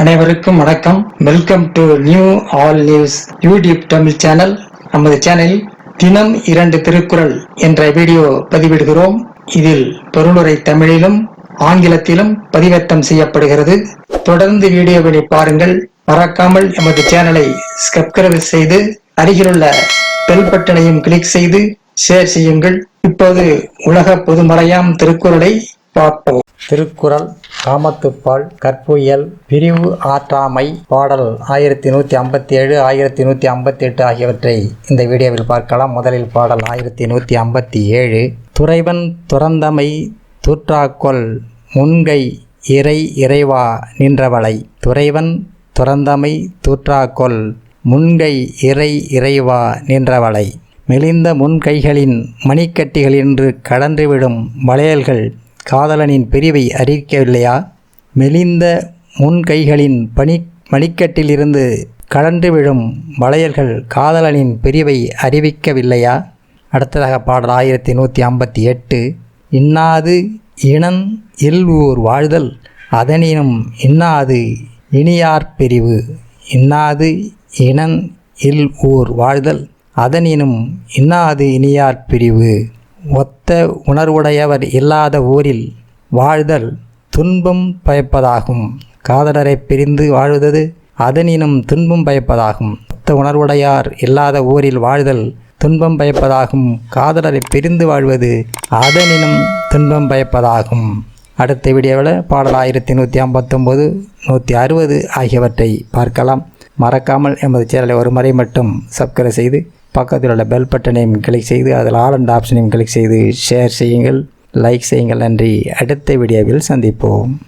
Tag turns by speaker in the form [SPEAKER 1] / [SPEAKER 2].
[SPEAKER 1] அனைவருக்கும் வணக்கம். Welcome to new all news YouTube Tamil channel. நமது சேனலில் தினம் 2 திருக்குறள் என்ற வீடியோ பதிவிடுகிறோம். இதில் பொருளுரை தமிழிலும் ஆங்கிலத்திலும் பதிவேற்றம் செய்யப்படுகிறது. தொடர்ந்து வீடியோவினை பாருங்கள். மறக்காமல் எமது சேனலை சப்ஸ்கிரைப் செய்து அருகிலுள்ள பெல் பட்டனையும் கிளிக் செய்து ஷேர் செய்யுங்கள். இப்போது உலக பொதுமறையாம் திருக்குறளை பார்ப்போம். திருக்குறள் காமத்துப்பால் கற்புயல் பிரிவு ஆற்றாமை பாடல் 1157 1158 ஆகியவற்றை இந்த வீடியோவில் பார்க்கலாம். முதலில் பாடல் 1157. துறைவன் துறந்தமை தூற்றாக்கொள் முன்கை இறைவா நின்றவளை. துறைவன் துறந்தமை தூற்றாக்கொள் முன்கை இறைவா நின்றவளை. மெலிந்த முன்கைகளின் மணிக்கட்டிகளின்று கடந்துவிடும் வளையல்கள் காதலனின் பிரிவை அறிவிக்கவில்லையா? மெலிந்த முன்கைகளின் மணிக்கட்டிலிருந்து கலன்று விழும் வளையல்கள் காதலனின் பிரிவை அறிவிக்கவில்லையா? அடுத்ததாக பாடல் 1158. இன்னாது இனன் ஊர் வாழ்தல் அதனினும் இன்னாது இனியார் பிரிவு. இன்னாது இனன் ஊர் வாழ்தல் அதனினும் இன்னாது இனியார் பிரிவு. ஒத்த உணர்வுடையவர் இல்லாத ஊரில் வாழ்தல் துன்பம் பயப்பதாகும். காதலரை பிரிந்து வாழ்வது அதனினும் துன்பம் பயப்பதாகும். ஒத்த உணர்வுடையார் இல்லாத ஊரில் வாழ்தல் துன்பம் பயப்பதாகும். காதலரை பிரிந்து வாழ்வது அதனினும் துன்பம் பயப்பதாகும். அடுத்த வீடியோவில் பாடல் 1159 160 ஆகியவற்றை பார்க்கலாம். மறக்காமல் எமது சேனலை ஒரு முறை மட்டும் சப்ஸ்கிரைப் செய்து பக்கத்தில் உள்ள பெல் பட்டனையும் கிளிக் செய்து அதில் ஆல் அண்ட் ஆப்ஷனையும் கிளிக் செய்து ஷேர் செய்யுங்கள், லைக் செய்யுங்கள். நன்றி. அடுத்த வீடியோவில் சந்திப்போம்.